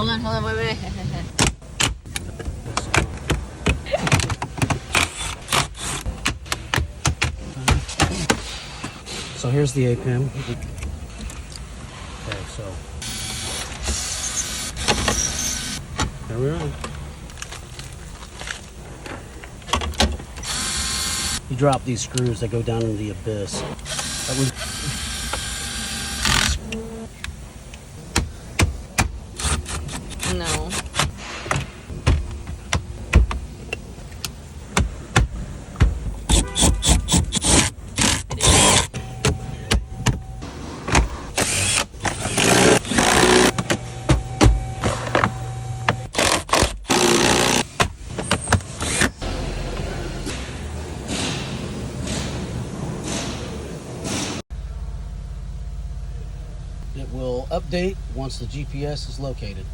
on, wait. So here's the APIM. Okay, so there we are. You drop these screws, they go down into the abyss. That was No. It will update once the GPS is located.